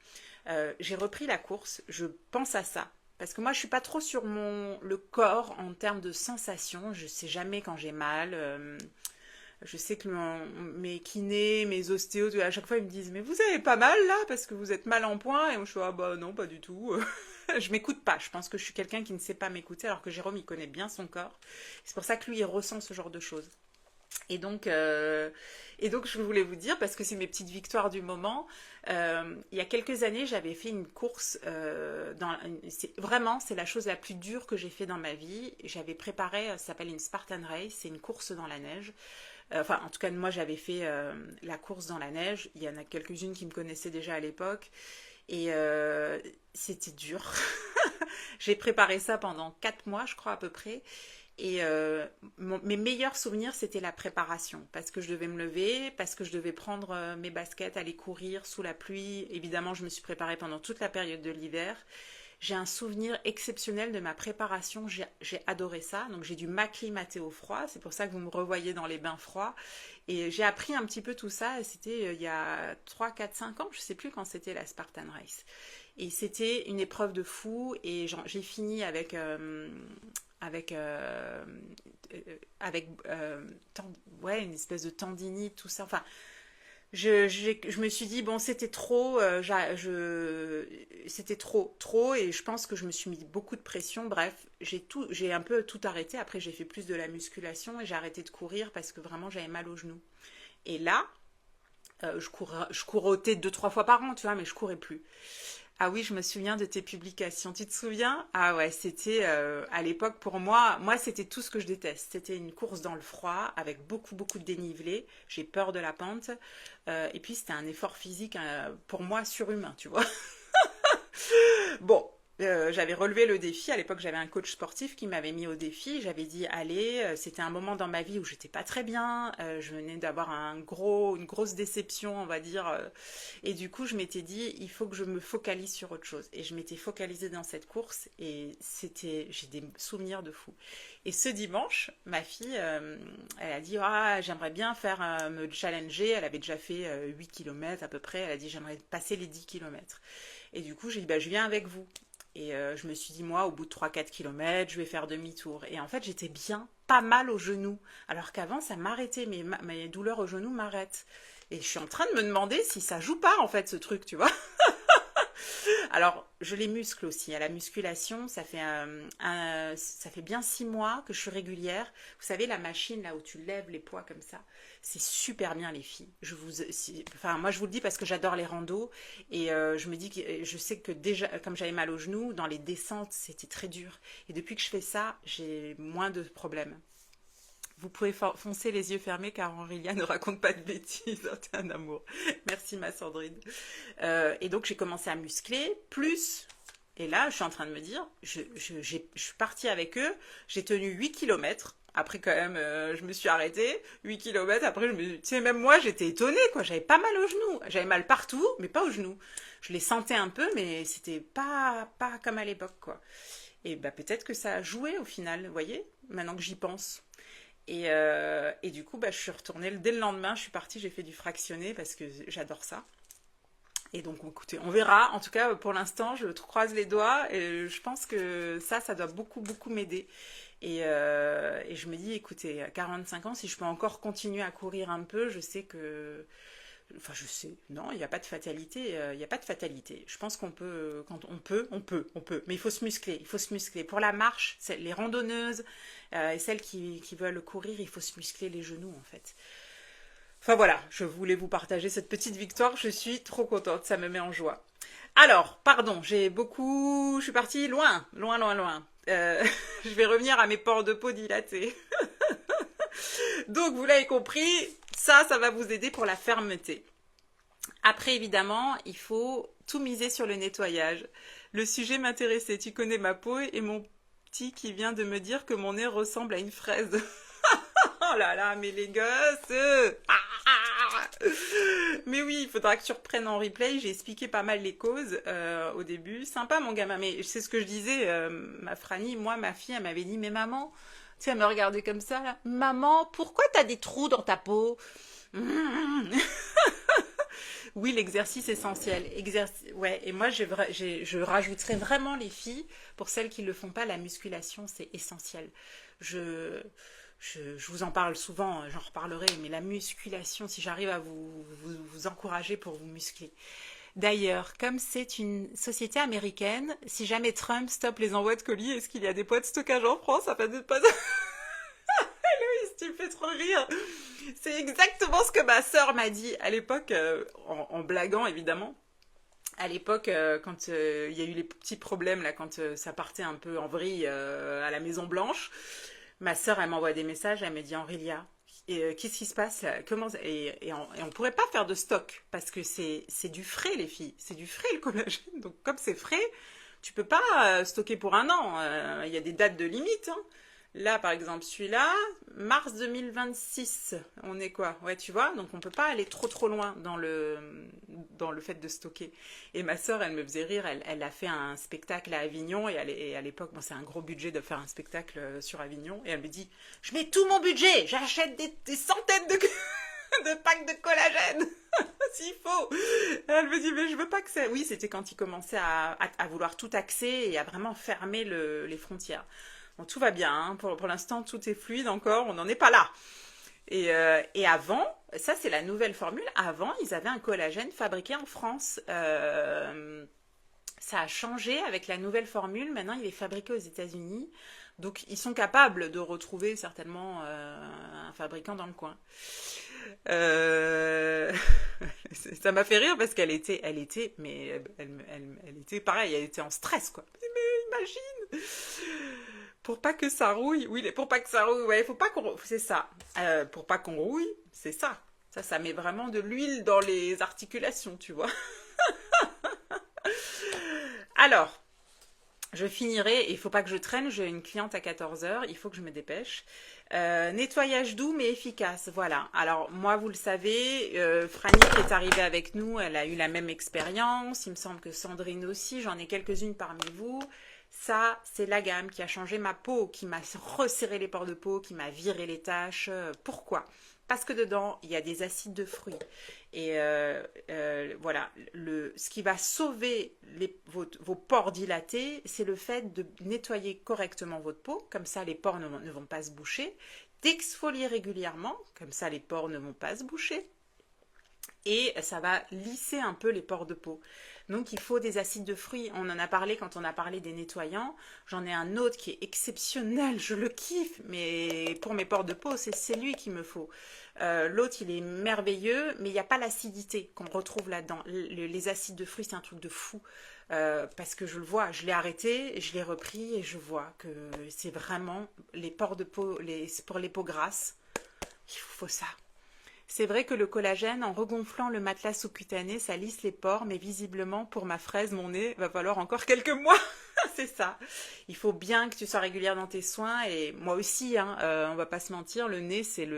J'ai repris la course, je pense à ça. Parce que moi, je suis pas trop sur le corps en termes de sensations. Je sais jamais quand j'ai mal. Je sais que mes kinés, mes ostéos, à chaque fois, ils me disent, mais vous avez pas mal là parce que vous êtes mal en point. Et moi, je suis, ah bah non, pas du tout. Je m'écoute pas. Je pense que je suis quelqu'un qui ne sait pas m'écouter, alors que Jérôme, il connaît bien son corps. C'est pour ça que lui, il ressent ce genre de choses. Et donc, je voulais vous dire, parce que c'est mes petites victoires du moment, il y a quelques années, j'avais fait une course, c'est la chose la plus dure que j'ai fait dans ma vie. J'avais préparé, ça s'appelle une Spartan Race, c'est une course dans la neige. Enfin, en tout cas, moi, j'avais fait la course dans la neige. Il y en a quelques-unes qui me connaissaient déjà à l'époque. Et c'était dur. J'ai préparé ça pendant 4 mois, je crois, à peu près. Et mes meilleurs souvenirs, c'était la préparation. Parce que je devais me lever, parce que je devais prendre mes baskets, aller courir sous la pluie. Évidemment, je me suis préparée pendant toute la période de l'hiver. J'ai un souvenir exceptionnel de ma préparation, j'ai adoré ça, donc j'ai dû m'acclimater au froid, c'est pour ça que vous me revoyez dans les bains froids, et j'ai appris un petit peu tout ça, et c'était il y a 3, 4, 5 ans, je sais plus quand c'était la Spartan Race. Et c'était une épreuve de fou, et j'ai fini avec, euh, avec ouais, une espèce de tendinite, tout ça, enfin, je me suis dit, bon, c'était trop, c'était trop, et je pense que je me suis mis beaucoup de pression. Bref, j'ai un peu tout arrêté. Après, j'ai fait plus de la musculation et j'ai arrêté de courir parce que vraiment, j'avais mal aux genoux. Et là, je courais 2, 3 fois par an, tu vois, mais je courais plus. Ah oui, je me souviens de tes publications. Tu te souviens? Ah ouais, c'était à l'époque pour moi c'était tout ce que je déteste. C'était une course dans le froid avec beaucoup beaucoup de dénivelé. J'ai peur de la pente. Et puis c'était un effort physique pour moi surhumain, tu vois. Bon, j'avais relevé le défi. À l'époque, j'avais un coach sportif qui m'avait mis au défi. J'avais dit, allez, c'était un moment dans ma vie où j'étais pas très bien. Je venais d'avoir une grosse déception, on va dire. Et du coup, je m'étais dit, il faut que je me focalise sur autre chose. Et je m'étais focalisée dans cette course et j'ai des souvenirs de fou. Et ce dimanche, ma fille, elle a dit, ah, j'aimerais bien me challenger. Elle avait déjà fait 8 km à peu près. Elle a dit, j'aimerais passer les 10 km. Et du coup, j'ai dit, bah, je viens avec vous. Et je me suis dit, moi, au bout de 3, 4 km, je vais faire demi-tour. Et en fait, j'étais bien, pas mal au genou. Alors qu'avant, ça m'arrêtait. Mes douleurs au genou m'arrêtent. Et je suis en train de me demander si ça joue pas, en fait, ce truc, tu vois. Alors, je les muscle aussi. À la musculation, ça fait bien 6 mois que je suis régulière. Vous savez, la machine là où tu lèves les poids comme ça, c'est super bien les filles. Enfin, moi je vous le dis parce que j'adore les randos et je me dis que je sais que déjà, comme j'avais mal aux genoux, dans les descentes, c'était très dur. Et depuis que je fais ça, j'ai moins de problèmes. Vous pouvez foncer les yeux fermés car Aurélia ne raconte pas de bêtises. T'es un amour. Merci ma Sandrine. Et donc j'ai commencé à muscler, plus, et là je suis en train de me dire, je suis partie avec eux, j'ai tenu 8 km. Après quand même, je me suis arrêtée, 8 km, après tu sais, même moi j'étais étonnée, quoi, j'avais pas mal aux genoux. J'avais mal partout, mais pas aux genoux. Je les sentais un peu, mais c'était pas comme à l'époque, quoi. Et bah peut-être que ça a joué au final, vous voyez, maintenant que j'y pense. Et du coup, bah, je suis retournée dès le lendemain, je suis partie, j'ai fait du fractionné parce que j'adore ça. Et donc, écoutez, on verra. En tout cas, pour l'instant, je croise les doigts et je pense que ça doit beaucoup, beaucoup m'aider. Et je me dis, écoutez, à 45 ans, si je peux encore continuer à courir un peu, je sais que... Enfin, je sais, non, il n'y a pas de fatalité. Il n'y a pas de fatalité. Je pense qu'on peut, quand on peut. Mais il faut se muscler. Il faut se muscler. Pour la marche, les randonneuses et celles qui veulent courir, il faut se muscler les genoux, en fait. Enfin voilà, je voulais vous partager cette petite victoire. Je suis trop contente. Ça me met en joie. Alors, pardon, je suis partie loin, loin, loin, loin. Je vais revenir à mes pores de peau dilatés. Donc, vous l'avez compris, ça va vous aider pour la fermeté. Après, évidemment, il faut tout miser sur le nettoyage. Le sujet m'intéressait. Tu connais ma peau et mon petit qui vient de me dire que mon nez ressemble à une fraise. Oh là là, mais les gosses! Mais oui, il faudra que tu reprennes en replay. J'ai expliqué pas mal les causes au début. Sympa, mon gamin. Mais c'est ce que je disais, ma Franny, ma fille, elle m'avait dit, mais maman, tu sais, elle me regardait comme ça, là. Maman, pourquoi t'as des trous dans ta peau? Oui, l'exercice essentiel. Ouais, et moi, je rajouterais vraiment les filles, pour celles qui ne le font pas, la musculation, c'est essentiel. Je, je vous en parle souvent, j'en reparlerai, mais la musculation, si j'arrive à vous encourager pour vous muscler. D'ailleurs, comme c'est une société américaine, si jamais Trump stoppe les envois de colis, est-ce qu'il y a des points de stockage en France? Ça fait pas... Héloïse, tu me fais trop rire. C'est exactement ce que ma sœur m'a dit à l'époque, en blaguant évidemment. À l'époque, quand il y a eu les petits problèmes, là, quand ça partait un peu en vrille à la Maison Blanche, ma sœur, elle m'envoie des messages, elle me dit, Aurélia, qu'est-ce qui se passe là? On pourrait pas faire de stock, parce que c'est du frais, les filles. C'est du frais, le collagène. Donc, comme c'est frais, tu peux pas stocker pour un an. Il y a des dates de limite, hein. Là, par exemple, celui-là, mars 2026, on est quoi? Ouais, tu vois, donc on peut pas aller trop loin dans le fait de stocker. Et ma sœur, elle me faisait rire, elle a fait un spectacle à Avignon, et à l'époque, bon, c'est un gros budget de faire un spectacle sur Avignon, et elle me dit, je mets tout mon budget, j'achète des centaines de, de packs de collagène, s'il faut. Elle me dit, mais je veux pas que ça... Oui, c'était quand il commençait à vouloir tout taxer et à vraiment fermer les frontières. Bon, tout va bien, hein. Pour l'instant, tout est fluide encore, on n'en est pas là. Et avant, ça c'est la nouvelle formule, avant ils avaient un collagène fabriqué en France. Ça a changé avec la nouvelle formule, maintenant il est fabriqué aux États-Unis. Donc ils sont capables de retrouver certainement un fabricant dans le coin. Euh, Ça m'a fait rire parce mais elle était pareil, elle était en stress quoi. Mais imagine, pour pas que ça rouille. Oui, pour pas que ça rouille. Ouais, faut pas qu'on. C'est ça. Pour pas qu'on rouille, c'est ça. Ça met vraiment de l'huile dans les articulations, tu vois. Alors, je finirai. Il faut pas que je traîne. J'ai une cliente à 14 heures. Il faut que je me dépêche. Nettoyage doux mais efficace. Voilà. Alors, moi, vous le savez, Franny qui est arrivée avec nous, elle a eu la même expérience. Il me semble que Sandrine aussi. J'en ai quelques-unes parmi vous. Ça, c'est la gamme qui a changé ma peau, qui m'a resserré les pores de peau, qui m'a viré les taches. Pourquoi? Parce que dedans, il y a des acides de fruits. Et voilà, ce qui va sauver vos pores dilatés, c'est le fait de nettoyer correctement votre peau. Comme ça, les pores ne vont pas se boucher. D'exfolier régulièrement. Comme ça, les pores ne vont pas se boucher. Et ça va lisser un peu les pores de peau. Donc il faut des acides de fruits. On en a parlé quand on a parlé des nettoyants. J'en ai un autre qui est exceptionnel, je le kiffe, mais pour mes pores de peau, c'est lui qu'il me faut. L'autre, il est merveilleux, mais il n'y a pas l'acidité qu'on retrouve là-dedans. Les acides de fruits, c'est un truc de fou. Parce que je le vois, je l'ai arrêté, je l'ai repris et je vois que c'est vraiment les pores de peau, pour les peaux grasses, il faut ça. C'est vrai que le collagène, en regonflant le matelas sous-cutané, ça lisse les pores, mais visiblement, pour ma fraise, mon nez, va falloir encore quelques mois. C'est ça. Il faut bien que tu sois régulière dans tes soins, et moi aussi, hein, on va pas se mentir, le nez, c'est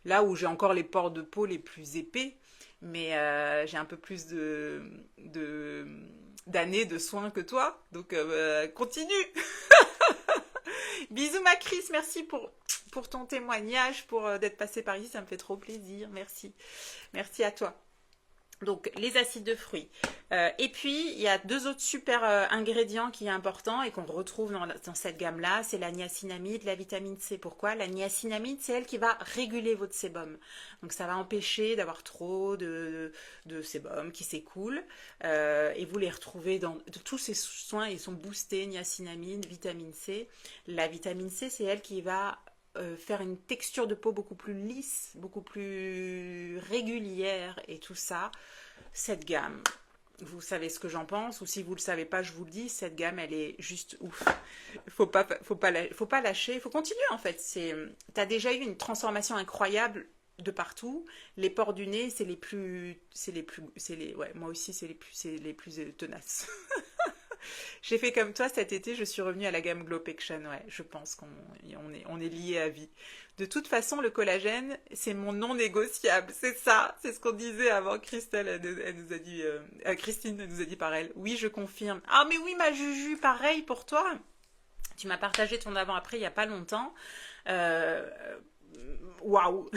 là où j'ai encore les pores de peau les plus épais, mais j'ai un peu plus d'années de soins que toi, donc continue. Bisous ma Chris, merci pour ton témoignage, pour d'être passé par ici, ça me fait trop plaisir, merci. Merci à toi. Donc les acides de fruits. Et puis il y a deux autres super ingrédients qui sont importants et qu'on retrouve dans cette gamme-là, c'est la niacinamide, la vitamine C. Pourquoi? La niacinamide, c'est elle qui va réguler votre sébum. Donc ça va empêcher d'avoir trop de sébum qui s'écoule. Et vous les retrouvez dans tous ces soins, ils sont boostés, niacinamide, vitamine C. La vitamine C, c'est elle qui va faire une texture de peau beaucoup plus lisse, beaucoup plus régulière et tout ça. Cette gamme, vous savez ce que j'en pense, ou si vous ne le savez pas, je vous le dis, cette gamme, elle est juste ouf. Faut pas lâcher, il faut continuer en fait. T'as déjà eu une transformation incroyable de partout. Les pores du nez, ouais, moi aussi, c'est les plus tenaces. J'ai fait comme toi cet été, je suis revenue à la gamme Glopection, ouais, je pense qu'on est liés à vie. De toute façon, le collagène, c'est mon non négociable, c'est ça, c'est ce qu'on disait avant. Christelle, elle nous a dit, Christine, elle nous a dit par elle, oui, je confirme. Ah mais oui, ma Juju, pareil pour toi. Tu m'as partagé ton avant-après il n'y a pas longtemps. Waouh,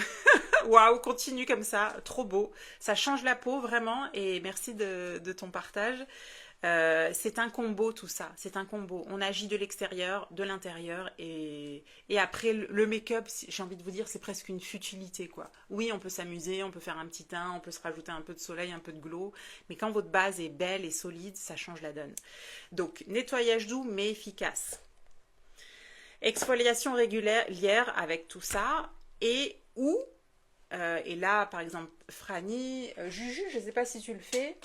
waouh, continue comme ça, trop beau. Ça change la peau vraiment et merci de ton partage. C'est un combo tout ça, c'est un combo. On agit de l'extérieur, de l'intérieur et après le make-up, j'ai envie de vous dire, c'est presque une futilité quoi. Oui, on peut s'amuser, on peut faire un petit teint, on peut se rajouter un peu de soleil, un peu de glow, mais quand votre base est belle et solide, ça change la donne. Donc, nettoyage doux mais efficace. Exfoliation régulière avec tout ça et là, par exemple, Franny, Juju, je ne sais pas si tu le fais,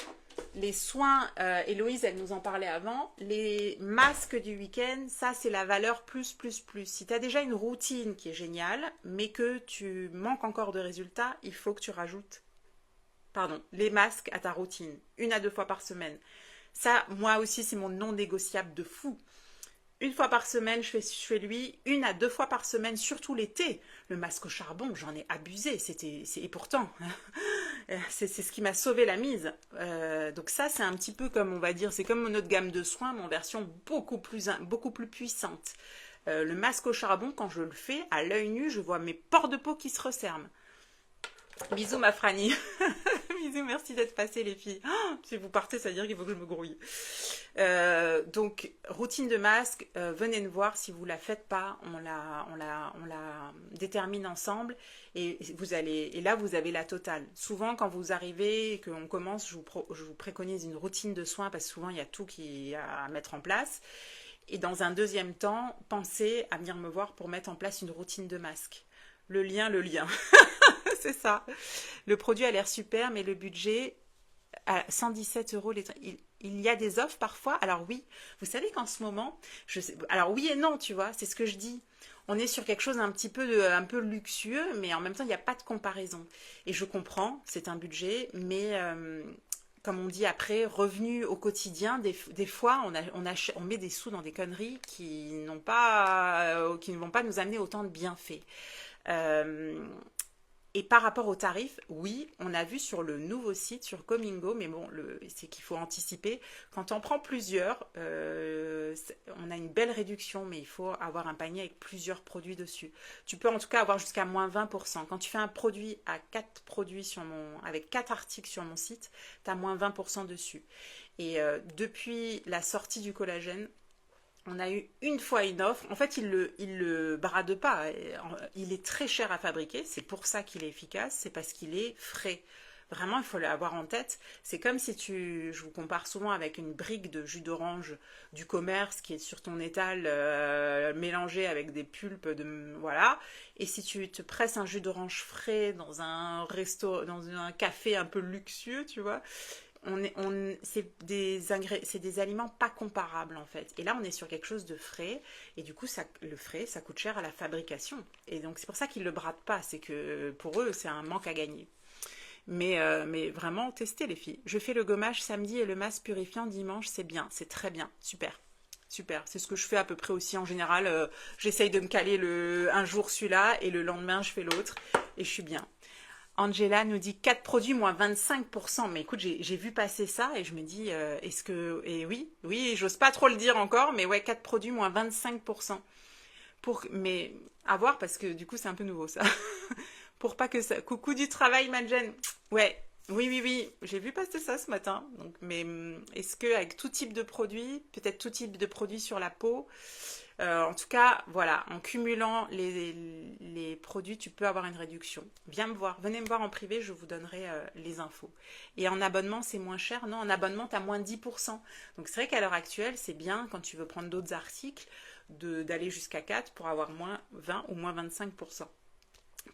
les soins, Héloïse, elle nous en parlait avant, les masques du week-end, ça c'est la valeur plus, plus, plus. Si tu as déjà une routine qui est géniale, mais que tu manques encore de résultats, il faut que tu rajoutes, les masques à ta routine, 1 à 2 fois par semaine. Ça, moi aussi, c'est mon non négociable de fou. fois par semaine, je fais chez lui, 1 à 2 fois par semaine, surtout l'été. Le masque au charbon, j'en ai abusé, et pourtant, c'est ce qui m'a sauvé la mise. Donc ça, c'est un petit peu comme, on va dire, c'est comme notre gamme de soins, mais en version beaucoup plus puissante. Le masque au charbon, quand je le fais, à l'œil nu, je vois mes pores de peau qui se resserrent. Bisous ma Franny. Bisous, merci d'être passées les filles. Oh, si vous partez, ça veut dire qu'il faut que je me grouille. Donc, routine de masque, venez nous voir si vous la faites pas. On la détermine ensemble et là, vous avez la totale. Souvent, quand vous arrivez et qu'on commence, je vous préconise une routine de soins parce que souvent, il y a tout à mettre en place. Et dans un deuxième temps, pensez à venir me voir pour mettre en place une routine de masque. Le lien. C'est ça. Le produit a l'air super, mais le budget, à 117 euros, il y a des offres parfois. Alors oui, vous savez qu'en ce moment, alors oui et non, tu vois, c'est ce que je dis. On est sur quelque chose un peu luxueux, mais en même temps, il n'y a pas de comparaison. Et je comprends, c'est un budget, mais comme on dit après, revenu au quotidien, des fois, on met des sous dans des conneries qui ne vont pas nous amener autant de bienfaits. Et par rapport aux tarifs, oui, on a vu sur le nouveau site, sur Comingo, mais bon, c'est qu'il faut anticiper. Quand on prend plusieurs, on a une belle réduction, mais il faut avoir un panier avec plusieurs produits dessus. Tu peux en tout cas avoir jusqu'à moins 20%. Quand tu fais un produit à 4 produits avec 4 articles sur mon site, tu as moins 20% dessus. Et depuis la sortie du collagène, on a eu une fois une offre. En fait, il le brade pas. Il est très cher à fabriquer. C'est pour ça qu'il est efficace. C'est parce qu'il est frais. Vraiment, il faut l'avoir en tête. C'est comme si je vous compare souvent avec une brique de jus d'orange du commerce qui est sur ton étal mélangé avec des pulpes voilà. Et si tu te presses un jus d'orange frais dans un dans un café un peu luxueux, tu vois. C'est des aliments pas comparables en fait. Et là, on est sur quelque chose de frais. Et du coup, le frais, ça coûte cher à la fabrication. Et donc, c'est pour ça qu'ils le bradent pas. C'est que pour eux, c'est un manque à gagner. Mais vraiment, testez les filles. Je fais le gommage samedi et le masque purifiant dimanche. C'est bien, c'est très bien. Super. Super, c'est ce que je fais à peu près aussi en général. J'essaye de me caler un jour celui-là et le lendemain, je fais l'autre. Et je suis bien. Angela nous dit 4 produits moins 25%. Mais écoute, j'ai vu passer ça et je me dis, est-ce que... Et oui, j'ose pas trop le dire encore, mais ouais, 4 produits moins 25%. Mais à voir parce que du coup, c'est un peu nouveau ça. Pour pas que ça... Coucou du travail, Madjen. Ouais, oui, j'ai vu passer ça ce matin. Donc, mais est-ce que avec tout type de produits, peut-être tout type de produits sur la peau, en tout cas, voilà, en cumulant les produits, tu peux avoir une réduction. Venez me voir en privé, je vous donnerai les infos. Et en abonnement, c'est moins cher. Non, en abonnement, tu as moins 10%. Donc c'est vrai qu'à l'heure actuelle, c'est bien quand tu veux prendre d'autres articles, d'aller jusqu'à 4 pour avoir moins 20 ou moins 25%.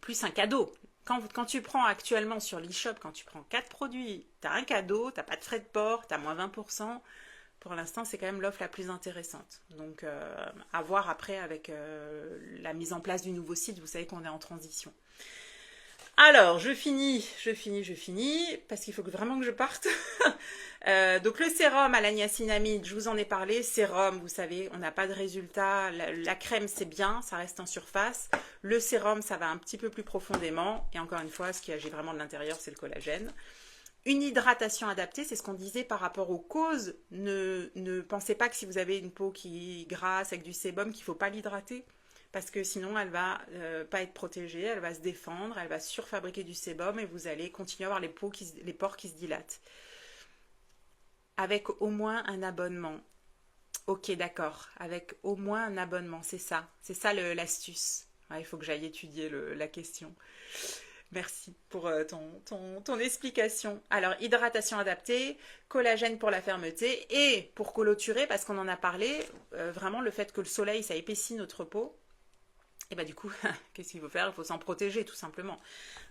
Plus un cadeau. Quand tu prends actuellement sur l'e-shop, quand tu prends 4 produits, tu as un cadeau, tu n'as pas de frais de port, tu as moins 20%. Pour l'instant, c'est quand même l'offre la plus intéressante. Donc, à voir après avec la mise en place du nouveau site. Vous savez qu'on est en transition. Alors, je finis, parce qu'il faut vraiment que je parte. Donc, le sérum à la niacinamide, je vous en ai parlé. Sérum, vous savez, on n'a pas de résultat. La crème, c'est bien, ça reste en surface. Le sérum, ça va un petit peu plus profondément. Et encore une fois, ce qui agit vraiment de l'intérieur, c'est le collagène. Une hydratation adaptée, c'est ce qu'on disait par rapport aux causes. Ne pensez pas que si vous avez une peau qui est grasse avec du sébum, qu'il ne faut pas l'hydrater. Parce que sinon, elle ne va pas être protégée, elle va se défendre, elle va surfabriquer du sébum et vous allez continuer à avoir les pores qui se dilatent. Avec au moins un abonnement. Ok, d'accord. Avec au moins un abonnement, c'est ça. C'est ça l'astuce. Ouais, il faut que j'aille étudier la question. Merci pour ton explication. Alors, hydratation adaptée, collagène pour la fermeté et pour clôturer, parce qu'on en a parlé, vraiment le fait que le soleil, ça épaissit notre peau. Et bah du coup, qu'est-ce qu'il faut faire? Il faut s'en protéger tout simplement.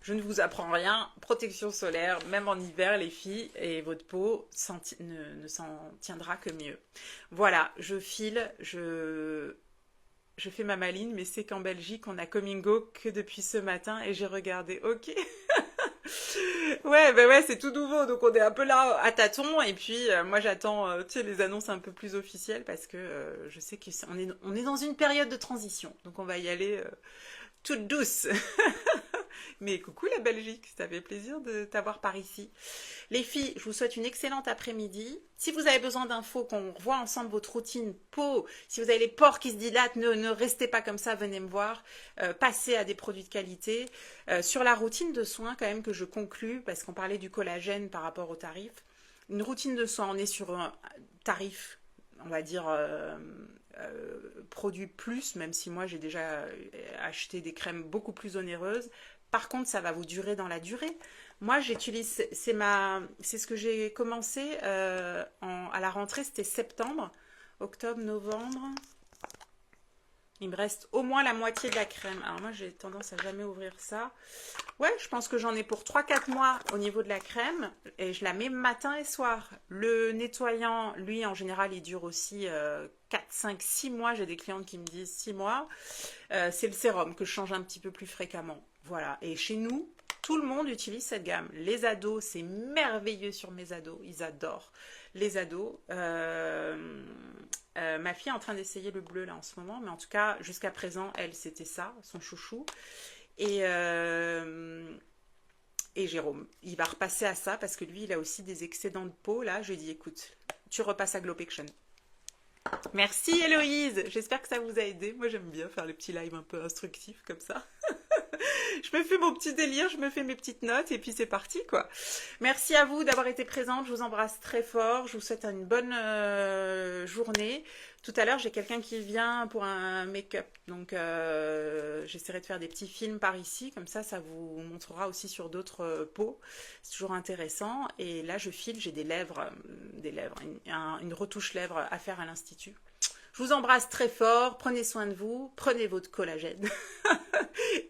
Je ne vous apprends rien. Protection solaire, même en hiver les filles, et votre peau ne s'en tiendra que mieux. Voilà, je file, je fais ma maline, mais c'est qu'en Belgique, on a Comingo que depuis ce matin et j'ai regardé. Ok. Ouais, ben ouais, c'est tout nouveau, donc on est un peu là à tâtons, et puis moi j'attends, tu sais, les annonces un peu plus officielles, parce que je sais on est dans une période de transition, donc on va y aller toute douce. Mais coucou la Belgique, ça fait plaisir de t'avoir par ici. Les filles, je vous souhaite une excellente après-midi. Si vous avez besoin d'infos, qu'on revoie ensemble votre routine peau, si vous avez les pores qui se dilatent, ne restez pas comme ça, venez me voir. Passez à des produits de qualité. Sur la routine de soins, quand même, que je conclue, parce qu'on parlait du collagène par rapport au tarif. Une routine de soins, on est sur un tarif, on va dire, produit plus, même si moi j'ai déjà acheté des crèmes beaucoup plus onéreuses. Par contre, ça va vous durer dans la durée. Moi, j'utilise, c'est ce que j'ai commencé à la rentrée, c'était septembre, octobre, novembre. Il me reste au moins la moitié de la crème. Alors moi, j'ai tendance à jamais ouvrir ça. Ouais, je pense que j'en ai pour 3-4 mois au niveau de la crème. Et je la mets matin et soir. Le nettoyant, lui, en général, il dure aussi 4, 5, 6 mois. J'ai des clientes qui me disent 6 mois. C'est le sérum que je change un petit peu plus fréquemment. Voilà. Et chez nous, tout le monde utilise cette gamme. Les ados, c'est merveilleux sur mes ados. Ils adorent les ados. Ma fille est en train d'essayer le bleu là en ce moment, mais en tout cas, jusqu'à présent, elle, c'était ça, son chouchou. Et, et Jérôme, il va repasser à ça parce que lui, il a aussi des excédents de peau. Là, je lui ai dit, écoute, tu repasses à Glopection. Merci Héloïse, j'espère que ça vous a aidé. Moi, j'aime bien faire les petits lives un peu instructifs comme ça. Je me fais mon petit délire, je me fais mes petites notes et puis c'est parti quoi. Merci à vous d'avoir été présente, je vous embrasse très fort, je vous souhaite une bonne journée. Tout à l'heure j'ai quelqu'un qui vient pour un make-up, donc j'essaierai de faire des petits films par ici, comme ça vous montrera aussi sur d'autres peaux, c'est toujours intéressant. Et là je file, j'ai des lèvres, une retouche lèvres à faire à l'institut. Je vous embrasse très fort, prenez soin de vous, prenez votre collagène.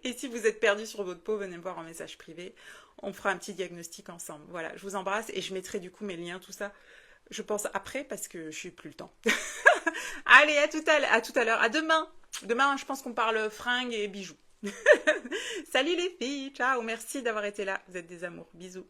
Et si vous êtes perdu sur votre peau, venez me voir en message privé. On fera un petit diagnostic ensemble. Voilà, je vous embrasse et je mettrai du coup mes liens, tout ça. Je pense après parce que je n'ai plus le temps. Allez, à tout à l'heure, à demain. Demain, je pense qu'on parle fringues et bijoux. Salut les filles, ciao, merci d'avoir été là. Vous êtes des amours, bisous.